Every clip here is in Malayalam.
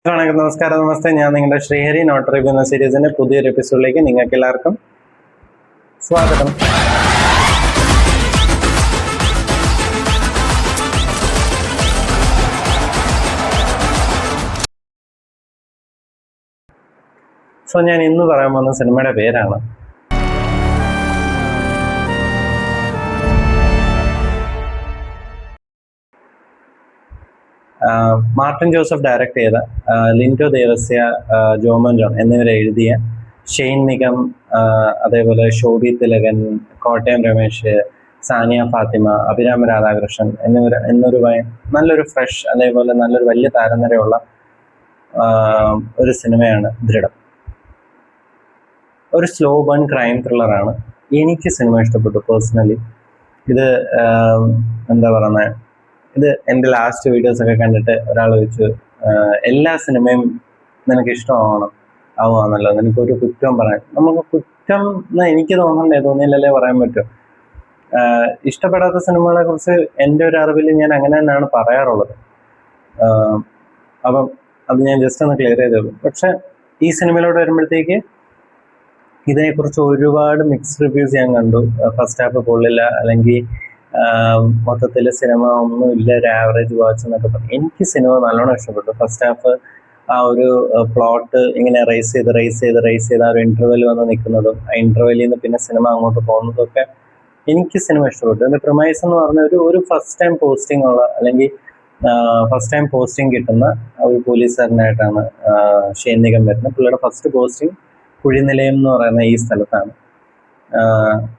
വണക്കം, നമസ്കാരം, നമസ്തേ. ഞാൻ നിങ്ങളുടെ ശ്രീഹരി നോട്ട് റിവ്യൂ എന്ന സീരീസിന്റെ പുതിയൊരു എപ്പിസോഡിലേക്ക് നിങ്ങൾക്ക് എല്ലാവർക്കും സ്വാഗതം. ഞാൻ ഇന്ന് പറയാൻ പോകുന്ന സിനിമയുടെ പേരാണ് മാർട്ടിൻ ജോസഫ് ഡയറക്ട് ചെയ്ത, ലിൻഡോ ദേവസ്യ, ജോമൻ ജോൺ എന്നിവർ എഴുതിയ, ഷെയ്ൻ നിഗം, അതേപോലെ ശോഭി തിലകൻ, കോട്ടയം രമേശ്, സാനിയ ഫാത്തിമ, അഭിരാമ രാധാകൃഷ്ണൻ എന്നൊരു നല്ലൊരു ഫ്രഷ്, അതേപോലെ നല്ലൊരു വലിയ താരനിരയുള്ള ഒരു സിനിമയാണ് ദൃഢം. ഒരു സ്ലോ ബേൺ ക്രൈം ത്രില്ലറാണ്. എനിക്ക് സിനിമ ഇഷ്ടപ്പെട്ടു പേഴ്സണലി. ഇത് എന്താ പറയുന്നത്, ഇത് എൻ്റെ ലാസ്റ്റ് വീഡിയോസ് ഒക്കെ കണ്ടിട്ട് ഒരാൾ ചോദിച്ചു, എല്ലാ സിനിമയും നിനക്ക് ആവുകയാണല്ലോ, നിനക്കൊരു കുറ്റം പറയാൻ. നമുക്ക് കുറ്റം എന്ന് എനിക്ക് തോന്നിയില്ലല്ലേ പറയാൻ പറ്റും. ഇഷ്ടപ്പെടാത്ത സിനിമകളെ കുറിച്ച് എൻ്റെ ഒരു അറിവിൽ ഞാൻ അങ്ങനെ തന്നെയാണ് പറയാറുള്ളത്. അപ്പം അത് ഞാൻ ജസ്റ്റ് ഒന്ന് ക്ലിയർ ചെയ്തോളൂ. പക്ഷെ ഈ സിനിമയിലോട്ട് വരുമ്പോഴത്തേക്ക് ഇതിനെക്കുറിച്ച് ഒരുപാട് മിക്സ്ഡ് റിവ്യൂസ് ഞാൻ കണ്ടു. ഫസ്റ്റ് ഹാഫ് കൊള്ളില്ല, അല്ലെങ്കിൽ മൊത്തത്തിൽ സിനിമ ഒന്നുമില്ല, ഒരു ആവറേജ് വാച്ച് എന്നൊക്കെ പറഞ്ഞു. എനിക്ക് സിനിമ നല്ലോണം ഇഷ്ടപ്പെട്ടു. ഫസ്റ്റ് ഹാഫ് ആ ഒരു പ്ലോട്ട് ഇങ്ങനെ റൈസ് ചെയ്ത് ആ ഒരു ഇന്റർവെൽ വന്ന് നിൽക്കുന്നതും, ആ ഇന്റർവെല്ലിൽ നിന്ന് പിന്നെ സിനിമ അങ്ങോട്ട് പോകുന്നതും ഒക്കെ എനിക്ക് സിനിമ ഇഷ്ടപ്പെട്ടു. ഇതിന്റെ പ്രമൈസ് എന്ന് പറഞ്ഞ ഒരു ഫസ്റ്റ് ടൈം പോസ്റ്റിംഗ് ഉള്ള, അല്ലെങ്കിൽ ഫസ്റ്റ് ടൈം പോസ്റ്റിംഗ് കിട്ടുന്ന ഒരു പോലീസുകാരനായിട്ടാണ് ഷെയ്ൻ നിഗം വരുന്നത്. പുള്ളിയുടെ ഫസ്റ്റ് പോസ്റ്റിംഗ് കുഴിനിലയം എന്ന് പറയുന്ന ഈ സ്ഥലത്താണ്.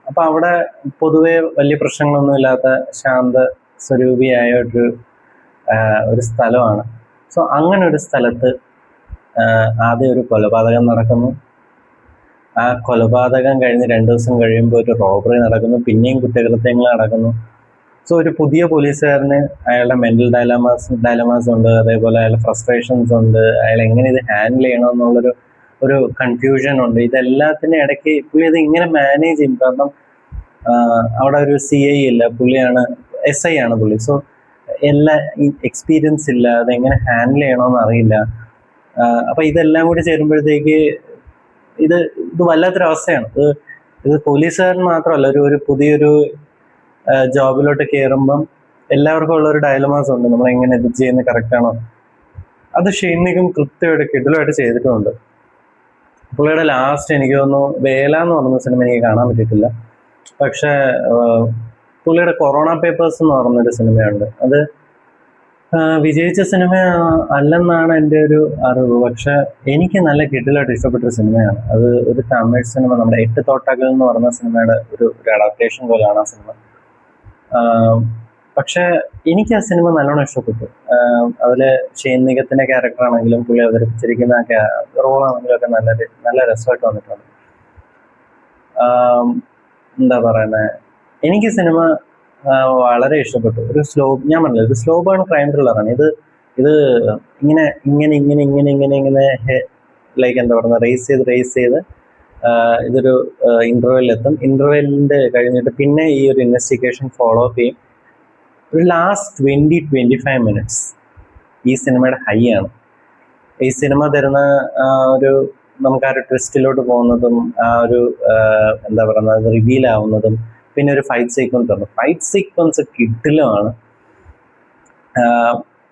അപ്പൊ അവിടെ പൊതുവെ വലിയ പ്രശ്നങ്ങളൊന്നുമില്ലാത്ത ശാന്ത സ്വരൂപിയായ ഒരു സ്ഥലമാണ്. സോ അങ്ങനെ ഒരു സ്ഥലത്ത് ആദ്യം ഒരു കൊലപാതകം നടക്കുന്നു. ആ കൊലപാതകം കഴിഞ്ഞ് 2 ദിവസം കഴിയുമ്പോൾ ഒരു റോബറി നടക്കുന്നു, പിന്നെയും കുറ്റകൃത്യങ്ങൾ നടക്കുന്നു. സോ ഒരു പുതിയ പോലീസുകാരന് അയാളുടെ മെന്റൽ ഡയലമാസ് ഉണ്ട്, അതേപോലെ അയാളുടെ ഫ്രസ്ട്രേഷൻസ് ഉണ്ട്, അയാൾ എങ്ങനെ ഇത് ഹാൻഡിൽ ചെയ്യണമെന്നുള്ളൊരു കൺഫ്യൂഷൻ ഉണ്ട്. ഇതെല്ലാത്തിൻ്റെ ഇടയ്ക്ക് പുള്ളി അത് ഇങ്ങനെ മാനേജ് ചെയ്യും. കാരണം അവിടെ ഒരു CI ഇല്ല, പുള്ളിയാണ് SI ആണ് പുള്ളി. സോ എല്ലാ എക്സ്പീരിയൻസ് ഇല്ല, അതെങ്ങനെ ഹാൻഡിൽ ചെയ്യണമെന്ന് അറിയില്ല. അപ്പൊ ഇതെല്ലാം കൂടി ചേരുമ്പോഴത്തേക്ക് ഇത് വല്ലാത്തൊരവസ്ഥയാണ്. ഇത് പോലീസുകാരൻ മാത്രമല്ല, ഒരു പുതിയൊരു ജോബിലോട്ട് കയറുമ്പം എല്ലാവർക്കും ഉള്ളൊരു ഡയലമാസ് ഉണ്ട്. നമ്മൾ എങ്ങനെ ഇത് ചെയ്യുന്നത് കറക്റ്റ് ആണോ? അത് ഷെയ്ൻ നിഗം കൃത്യമായിട്ട് കിടിലമായിട്ട് ചെയ്തിട്ടുമുണ്ട്. പുള്ളിയുടെ ലാസ്റ്റ് എനിക്ക് തോന്നുന്നു വേല എന്ന് പറയുന്ന സിനിമ എനിക്ക് കാണാൻ പറ്റിയിട്ടില്ല. പക്ഷെ പുള്ളിയുടെ കൊറോണ പേപ്പേഴ്സ് എന്ന് പറയുന്നൊരു സിനിമയുണ്ട്. അത് വിജയിച്ച സിനിമ അല്ലെന്നാണ് എൻ്റെ ഒരു അറിവ്. പക്ഷെ എനിക്ക് നല്ല കിടിലായിട്ട് ഇഷ്ടപ്പെട്ടൊരു സിനിമയാണ് അത്. ഒരു തമിഴ് സിനിമ, നമ്മുടെ 8 തോട്ടകൾ എന്ന് പറയുന്ന സിനിമയുടെ ഒരു അഡാപ്റ്റേഷൻ പോലെയാണ് ആ സിനിമ. പക്ഷെ എനിക്ക് ആ സിനിമ നല്ലോണം ഇഷ്ടപ്പെട്ടു. അതില് ഷെയ്ൻ നിഗത്തിന്റെ ക്യാരക്ടർ ആണെങ്കിലും പുള്ളി അവതരിപ്പിച്ചിരിക്കുന്ന റോളാണെങ്കിലും ഒക്കെ നല്ല രസമായിട്ട് വന്നിട്ടുണ്ട്. എന്താ പറയുന്നത്, എനിക്ക് സിനിമ വളരെ ഇഷ്ടപ്പെട്ടു. ഞാൻ പറഞ്ഞില്ല, ഒരു സ്ലോ ബേൺ ക്രൈം ത്രില്ലറാണ് ഇത്. ഇങ്ങനെ ലൈക്ക് എന്താ പറയുക, റേസ് ചെയ്ത് ഇതൊരു ഇന്റർവെല്ലിലെത്തും. ഇന്റർവെല്ലിന്റെ കഴിഞ്ഞിട്ട് പിന്നെ ഈ ഒരു ഇൻവെസ്റ്റിഗേഷൻ ഫോളോ അപ്പ് ചെയ്യും. ഒരു ലാസ്റ്റ് 20-25 മിനിറ്റ്സ് ഈ സിനിമയുടെ ഹൈ ആണ്. ഈ സിനിമ തരുന്ന നമുക്ക് ആ ഒരു ട്വിസ്റ്റിലോട്ട് പോകുന്നതും, ആ ഒരു എന്താ പറയുന്നത്, റിവീൽ ആവുന്നതും, പിന്നെ ഒരു ഫൈറ്റ് സീക്വൻസ് കിടിലമാണ്.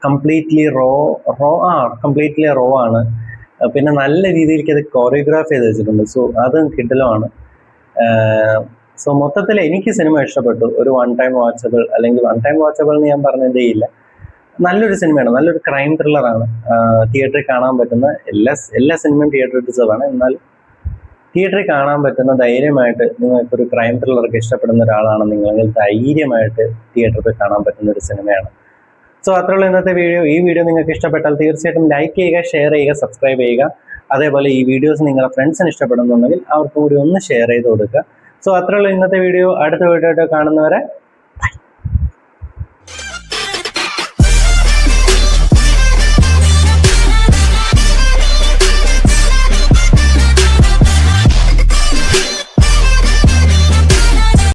കംപ്ലീറ്റ്ലി റോ ആണ്. പിന്നെ നല്ല രീതിയിലേക്ക് അത് കോറിയോഗ്രാഫ് ചെയ്ത് വെച്ചിട്ടുണ്ട്. സോ അതും കിടിലമാണ്. സോ മൊത്തത്തിൽ എനിക്ക് സിനിമ ഇഷ്ടപ്പെട്ടു. ഒരു വൺ ടൈം വാച്ചബിൾ എന്ന് ഞാൻ പറഞ്ഞതേ ഇല്ല. നല്ലൊരു സിനിമയാണ്, നല്ലൊരു ക്രൈം ത്രില്ലറാണ്. തിയേറ്ററിൽ കാണാൻ പറ്റുന്ന എല്ലാ സിനിമയും തിയേറ്ററിൽ ഡിസേർവാണ്. എന്നാൽ തിയേറ്ററിൽ കാണാൻ പറ്റുന്ന, ധൈര്യമായിട്ട് നിങ്ങൾക്കൊരു ക്രൈം ത്രില്ലറൊക്കെ ഇഷ്ടപ്പെടുന്ന ഒരാളാണ് നിങ്ങൾ, ധൈര്യമായിട്ട് തിയേറ്ററിൽ പോയി കാണാൻ പറ്റുന്ന ഒരു സിനിമയാണ്. സോ അത്രയുള്ള ഇന്നത്തെ വീഡിയോ. ഈ വീഡിയോ നിങ്ങൾക്ക് ഇഷ്ടപ്പെട്ടാൽ തീർച്ചയായിട്ടും ലൈക്ക് ചെയ്യുക, ഷെയർ ചെയ്യുക, സബ്സ്ക്രൈബ് ചെയ്യുക. അതേപോലെ ഈ വീഡിയോസ് നിങ്ങളുടെ ഫ്രണ്ട്സിന് ഇഷ്ടപ്പെടുന്നുണ്ടെങ്കിൽ അവർക്ക് കൂടി ഒന്ന് ഷെയർ ചെയ്ത് കൊടുക്കുക. സോ അത്രയുള്ള ഇന്നത്തെ വീഡിയോ. അടുത്ത വീഡിയോ ആയിട്ട് കാണുന്നവരെ